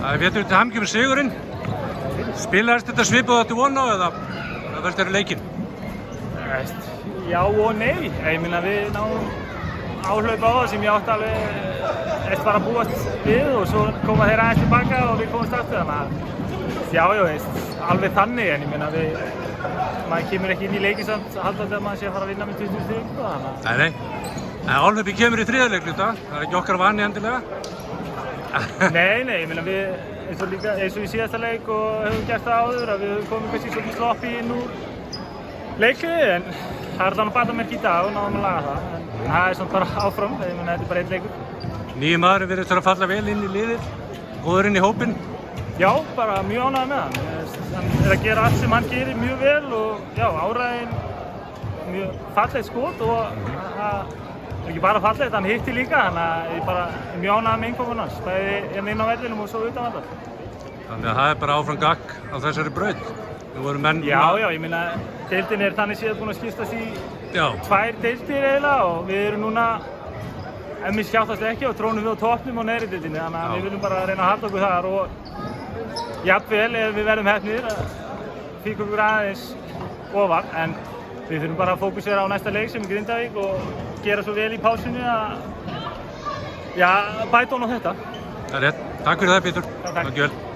Það er Pétur til hamingju með sigurinn. Spilaðist þetta svipað áttu von á eða hvað fannst þér leikinn? Já og nei. Ég meina við náum áhlaup á það sem ég átti alveg eftir bara að búast við og svo koma þeir aðeins tilbaka og við komumst aftur þannig að já, alveg þannig en ég meina maður kemur ekki inn í leikinn samt haldandi að maður sé að fara að vinna með 20 stig þannig að Nei. En áhlaupið kemur í þriðja leik hluta. Það er ekki okkar vani endilega. Nei, ég meina við eins og í síðasta leik og höfum gert það áður að við höfum komið kannski svolítið sloppy inn úr leikliði en það er þannig batamerki í dag og náðum að laga það en það er svona bara áfram, ég meina þetta er bara einn leikur. Nýji maðurinn virðist vera að falla vel inn í liðið, góður inn í hópinn. Já, bara mjög ánægður með hann. Hann er að gera allt sem hann gerir mjög vel og já, áræðin mjög fallegt skot og það er ekki bara fallegt, hann hitti líka, þannig að ég bara mjög ánægður með innkomun hans, bæði inn á vellinum og svo utan vallar. Þannig að það er bara áfram gakk á þessari braut. Nú voru menn... Já, ég meina, deildin er þannig séð búin að skiptast í tvær deildir eiginlega og við erum núna, ef mér skjáttast ekki, og trónum við á toppnum og neðri deildinni, þannig að við viljum bara reyna að halda okkur þar og jafnvel ef við verðum heppnir, fíka okkur aðeins ofar, en við þurfum bara að fókusera á næsta leik sem er Grindavík og gera svo vel í pásunni að bæta ofan á þetta. Það er rétt. Takk fyrir það, Pétur. Takk.